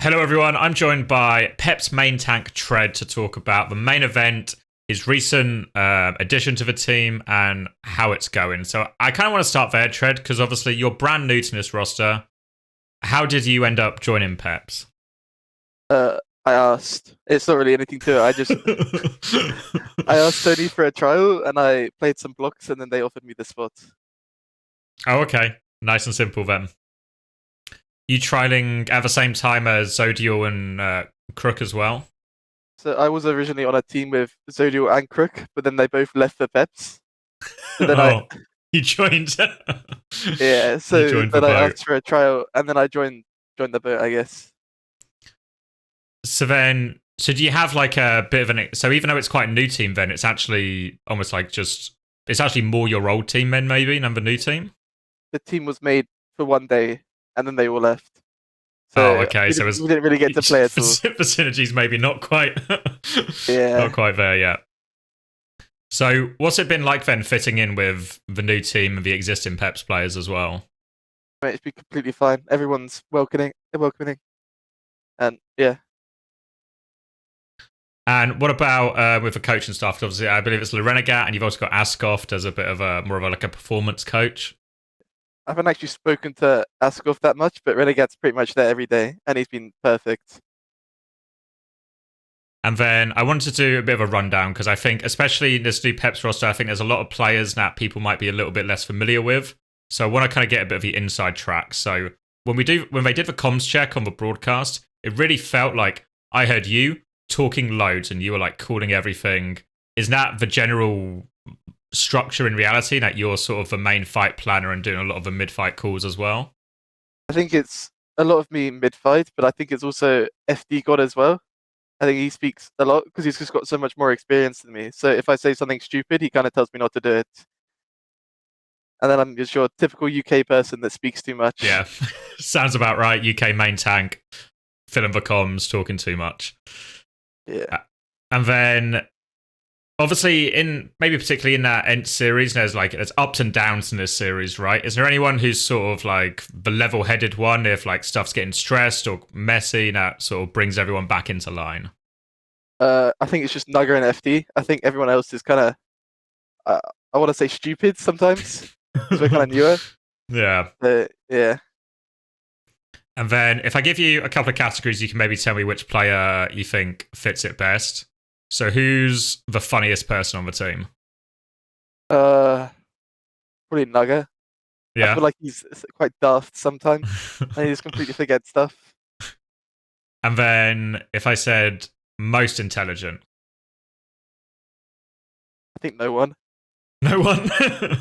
Hello, everyone. I'm joined by PEPS main tank Tread to talk about the main event, his recent addition to the team, and how it's going. So I kind of want to start there, Tread, because obviously you're brand new to this roster. How did you end up joining PEPS? I asked. It's not really anything to it. I asked Tony for a trial, and I played some blocks, and then they offered me the spot. Oh, okay. Nice and simple then. You trialing at the same time as Zodial and Crook as well? So I was originally on a team with Zodial and Crook, but then they both left for Peps. So then I, Oh, you joined. yeah. You So joined the then I boat. asked for a trial, and then I joined the boat, I guess. So do you have like a bit of an? So even though it's quite a new team, then it's actually almost like it's actually more your old team then maybe than the new team. The team was made for one day, and then they all left. Oh, So okay. we So didn't, it's we didn't really get to play at all. the synergies maybe not quite, not Yeah, quite there yet. So what's it been like then fitting in with the new team and the existing Peps players as well? I mean, it's been completely fine. Everyone's welcoming, and yeah. And what about with the coaching staff? 'Cause obviously, I believe it's Lorenegat, and you've also got Askoft as a bit of a more of a, like a performance coach. I haven't actually spoken to Askov that much, but Renegad's pretty much there every day, and he's been perfect. And then I wanted to do a bit of a rundown because I think, especially in this new Peps roster, I think there's a lot of players that people might be a little bit less familiar with. So I want to kind of get a bit of the inside track. So when they did the comms check on the broadcast, it really felt like I heard you talking loads and you were like calling everything. Is that the general structure in reality, that you're sort of the main fight planner and doing a lot of the mid-fight calls as well? I think it's a lot of me mid-fight, but I think it's also FD God as well. I think he speaks a lot because he's just got so much more experience than me. So if I say something stupid, he kind of tells me not to do it. And then I'm just your typical UK person that speaks too much. Yeah, sounds about right. UK main tank, filling the comms, talking too much. Yeah. And then obviously in maybe particularly in that ENCE series, there's ups and downs in this series, right? Is there anyone who's sort of like the level-headed one if like stuff's getting stressed or messy that sort of brings everyone back into line? I think it's just Nugger and FD. I think everyone else is kind of, uh, I want to say stupid sometimes because we're kind of newer. Yeah. But yeah. And then if I give you a couple of categories, you can maybe tell me which player you think fits it best. So who's the funniest person on the team? Uh, Probably Nugger. I Yeah. feel like he's quite daft sometimes, and he just completely forgets stuff. And then if I said most intelligent, I think no one. no one.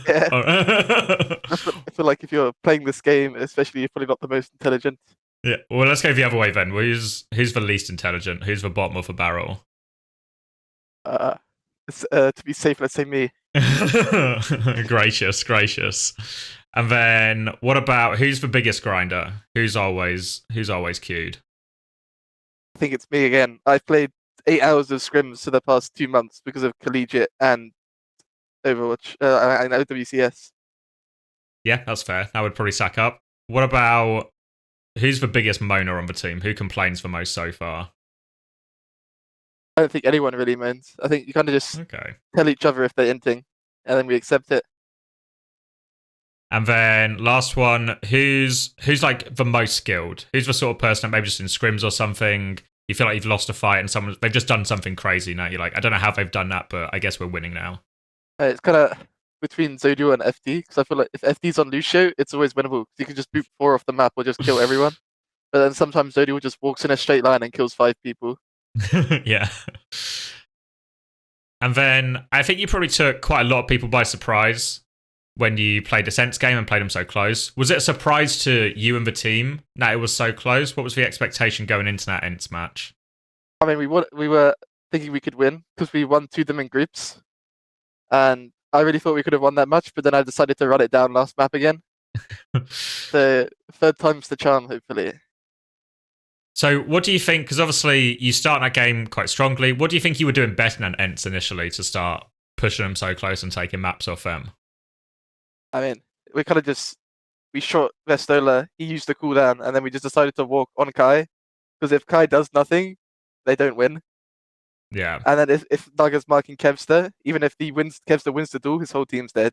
Yeah, Oh. I feel like if you're playing this game, especially, you're probably not the most intelligent. Yeah. Well, let's go the other way then. Who's the least intelligent? Who's the bottom of the barrel? Uh, to be safe, let's say me. Gracious, gracious. And then what about who's the biggest grinder? Who's always queued? I think it's me again. I've played 8 hours of scrims for the past 2 months because of collegiate and Overwatch and OWCS. Yeah, that's fair. That would probably sack up. What about who's the biggest moaner on the team? Who complains the most so far? I don't think anyone really moans. I think you kind of just Okay. tell each other if they're inting, and then we accept it. And then last one, who's like the most skilled? Who's the sort of person that maybe just in scrims or something, you feel like you've lost a fight and they've just done something crazy now. You're like, I don't know how they've done that, but I guess we're winning now. It's kind of between Zodiac and FD because I feel like if FD's on Lucio, it's always winnable. You can just boot 4 off the map or just kill everyone. But then sometimes Zodiac just walks in a straight line and kills 5 people. Yeah. And then I think you probably took quite a lot of people by surprise when you played the Sense game and played them so close. Was it a surprise to you and the team that it was so close? What was the expectation going into that ENCE match? I mean, we were thinking we could win because we won 2 of them in groups, and I really thought we could have won that match. But then I decided to run it down last map again. The third time's the charm, hopefully. So what do you think? Because obviously you start that game quite strongly. What do you think you were doing better than ENCE initially to start pushing them so close and taking maps off them? I mean, we kind of just we shot Vestola. He used the cooldown, and then we just decided to walk on Kai Because if Kai does nothing, they don't win. Yeah. And then if Naga's marking Kevster, even if Kevster wins the duel, his whole team's dead.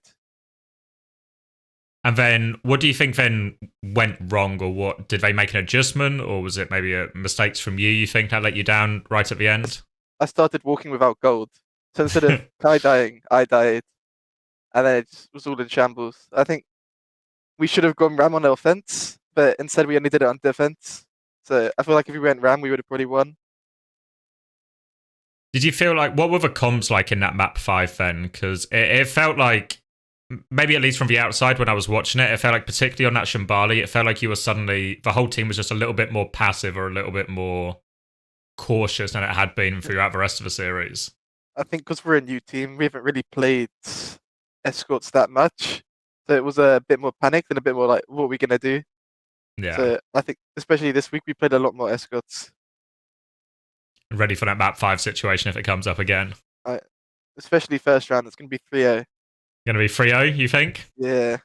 And then, what do you think then went wrong, or what did they make an adjustment, or was it maybe mistakes from you? You think that let you down right at the end? I started walking without gold, so instead of Kai dying, I died, and then it just was all in shambles. I think we should have gone Ram on the offense, but instead we only did it on defense. So I feel like if we went Ram, we would have probably won. Did you feel like, what were the comms like in that map 5 then? Because it felt like, maybe at least from the outside when I was watching it, it felt like, particularly on that Shambali, it felt like you were suddenly, the whole team was just a little bit more passive or a little bit more cautious than it had been throughout the rest of the series. I think because we're a new team, we haven't really played escorts that much. So it was a bit more panicked and a bit more like, what are we going to do? Yeah. So I think, especially this week, we played a lot more escorts. Ready for that map 5 situation if it comes up again. Especially first round, it's going to be 3-0. Going to be 3-0, you think? Yeah.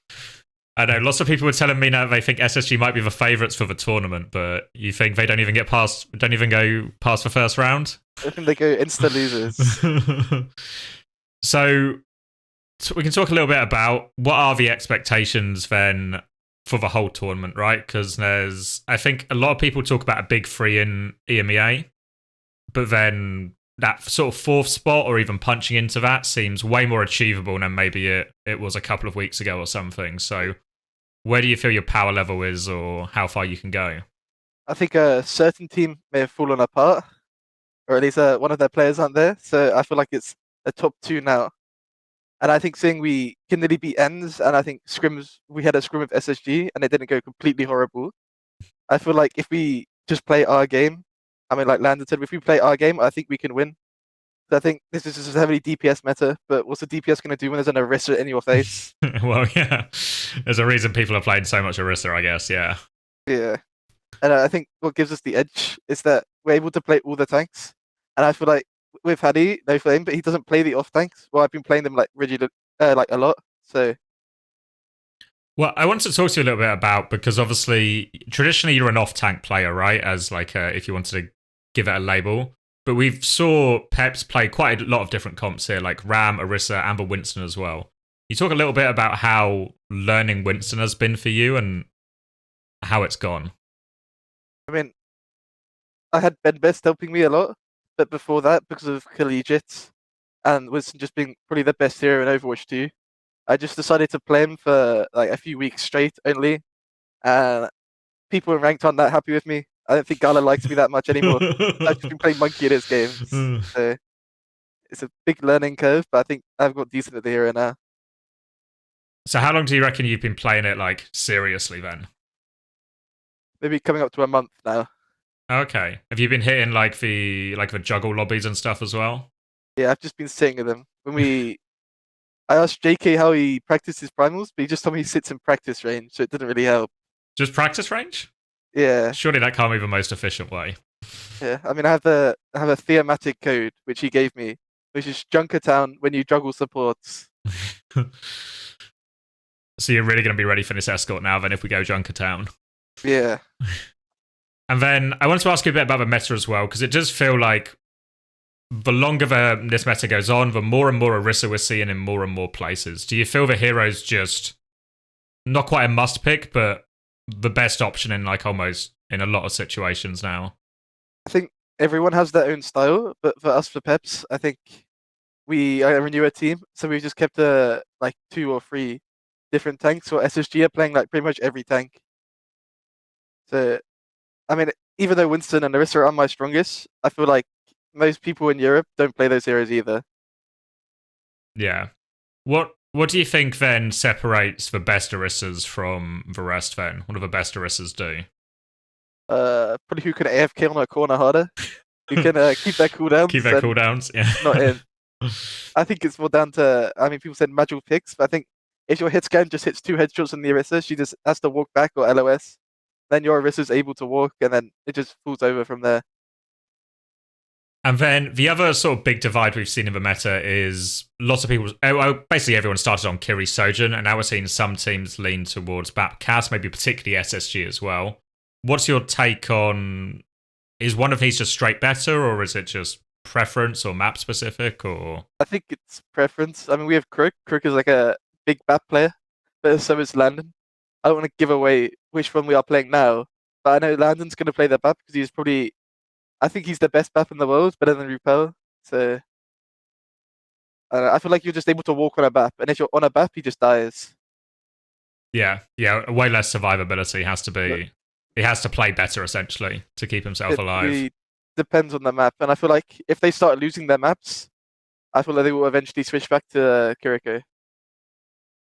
I know lots of people were telling me now they think SSG might be the favourites for the tournament, but you think they don't even go past the first round? I think they go insta losers. So we can talk a little bit about what are the expectations then for the whole tournament, right? Because I think a lot of people talk about a big 3 in EMEA, but then that sort of 4th spot or even punching into that seems way more achievable than maybe it was a couple of weeks ago or something. So where do you feel your power level is, or how far you can go? I think a certain team may have fallen apart, or at least one of their players aren't there. So I feel like it's a top 2 now. And I think seeing we can nearly beat ENCE, and I think scrims, we had a scrim with SSG and it didn't go completely horrible. I feel like if we just play our game, I mean, like Landon said, if we play our game, I think we can win. So I think this is just a heavily DPS meta, but what's the DPS going to do when there's an Orisa in your face? Well, yeah. There's a reason people are playing so much Orisa, I guess, yeah. Yeah. And I think what gives us the edge is that we're able to play all the tanks. And I feel like with Hadi, no flame, but he doesn't play the off tanks. Well, I've been playing them like regular, like a lot. So. Well, I wanted to talk to you a little bit about, because obviously, traditionally you're an off tank player, right? As like if you wanted to give it a label. But we've saw PEPS play quite a lot of different comps here, like Ram, Orisa, and Winston as well. You talk a little bit about how learning Winston has been for you and how it's gone. I mean, I had Ben Best helping me a lot, but before that, because of collegiate and Winston just being probably the best hero in Overwatch 2, I just decided to play him for like a few weeks straight only, and people in ranked aren't that happy with me. I don't think Gala likes me that much anymore. I've just been playing Monkey in his games, so it's a big learning curve, but I think I've got decent at the hero now. So how long do you reckon you've been playing it, like, seriously then? Maybe coming up to a month now. Okay. Have you been hitting like the juggle lobbies and stuff as well? Yeah, I've just been sitting with him. I asked JK how he practices primals, but he just told me he sits in practice range, so it didn't really help. Just practice range? Yeah. Surely that can't be the most efficient way. Yeah, I mean, I have a thematic code which he gave me, which is Junkertown when you juggle supports. So you're really going to be ready for this escort now, then, if we go Junkertown? Yeah. And then I wanted to ask you a bit about the meta as well, because it does feel like the longer this meta goes on, the more and more Orisa we're seeing in more and more places. Do you feel the hero's just not quite a must pick, but the best option in like almost in a lot of situations now? I think everyone has their own style, but for us, for PEPS, I think we are a newer team, so we've just kept like 2 or 3 different tanks. So SSG are playing like pretty much every tank. So, I mean, even though Winston and Orisa are my strongest, I feel like most people in Europe don't play those heroes either. Yeah. What do you think then separates the best Orisas from the rest then? What do the best Orisas do? Probably who can AFK on a corner harder. Who can keep their cooldowns. Keep their cooldowns, yeah. Not in. I think it's more down to, I mean, people said magical picks, but I think if your hit scan just hits 2 headshots on the Orisa, she just has to walk back or LOS. Then your Orisa's able to walk, and then it just falls over from there. And then the other sort of big divide we've seen in the meta is lots of people, basically everyone started on Kiri Sojourn, and now we're seeing some teams lean towards BAP Cass, maybe particularly SSG as well. What's your take on is one of these just straight better, or is it just preference or map specific, or? I think it's preference. I mean, we have Crook. Crook is like a big map player, but so is Landon. I don't want to give away which one we are playing now, but I know Landon's going to play the map because he's probably, I think he's the best map in the world, better than Repel. So I feel like you're just able to walk on a map, and if you're on a map, he just dies. Yeah, way less survivability has to be. He has to play better essentially to keep himself alive. Really depends on the map, and I feel like if they start losing their maps, I feel like they will eventually switch back to Kiriko.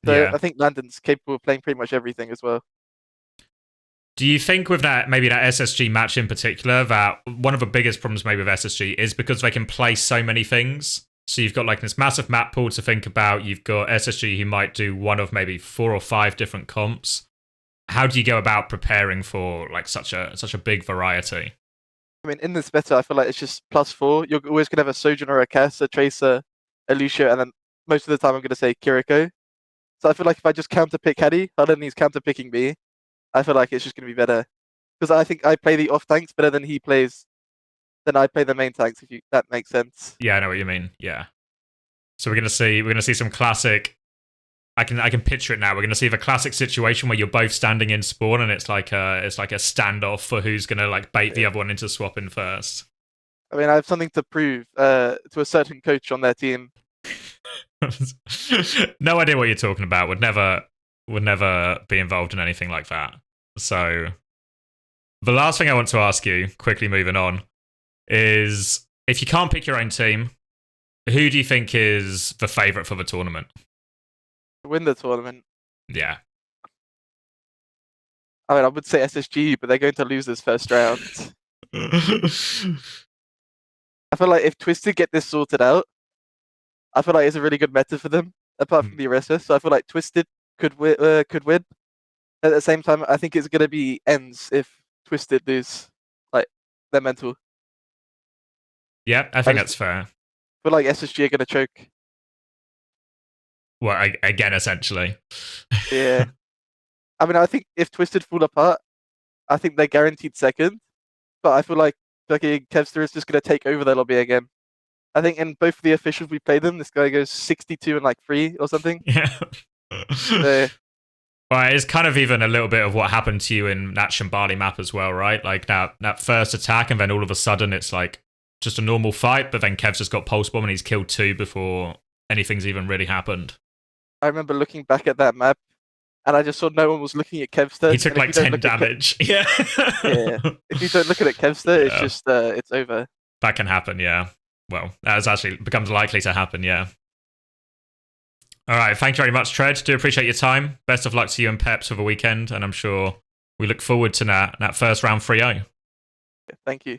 So Yeah. I think Landon's capable of playing pretty much everything as well. Do you think with that, maybe that SSG match in particular, that one of the biggest problems maybe with SSG is because they can play so many things? So you've got like this massive map pool to think about. You've got SSG who might do one of maybe 4 or 5 different comps. How do you go about preparing for like such a big variety? I mean, in this meta, I feel like it's just +4. You're always going to have a Sojourner, a Cass, a Tracer, a Lucio, and then most of the time I'm going to say Kiriko. So I feel like if I just counter pick Caddy, other than he's counter picking me, I feel like it's just going to be better. Because I think I play the off tanks better than he plays, than I play the main tanks, if that makes sense. Yeah, I know what you mean. Yeah. So we're gonna see some classic. I can picture it now. We're gonna see the classic situation where you're both standing in spawn and it's like a standoff for who's gonna like bait the other one into swapping first. I mean, I have something to prove to a certain coach on their team. No idea what you're talking about. Would never be involved in anything like that. So the last thing I want to ask you, quickly moving on, is if you can't pick your own team, who do you think is the favourite for the tournament? Win the tournament. Yeah. I mean, I would say SSG, but they're going to lose this first round. I feel like if Twisted get this sorted out, I feel like it's a really good meta for them, apart from the Orisa. So I feel like Twisted could win. At the same time, I think it's going to be ENCE if Twisted lose, like, their mental. Yeah, I think that's fair. I feel like SSG are going to choke. Well, again, essentially. Yeah. I mean, I think if Twisted fall apart, I think they're guaranteed second. But I feel like fucking Kevster is just going to take over their lobby again. I think in both of the officials we played them, this guy goes 62 and like 3 or something. Yeah. So, well, it's kind of even a little bit of what happened to you in that Shambali map as well, right? Like that first attack, and then all of a sudden it's like just a normal fight, but then Kev's just got pulse bomb and he's killed 2 before anything's even really happened. I remember looking back at that map, and I just saw no one was looking at Kevster. He took like 10 damage. Yeah. Yeah. If you don't look at it, Kevster, it's just it's over. That can happen, yeah. Well, that actually becomes likely to happen, yeah. All right, thank you very much, Tread. Do appreciate your time. Best of luck to you and Peps for the weekend, and I'm sure we look forward to that first round 3-0. Thank you.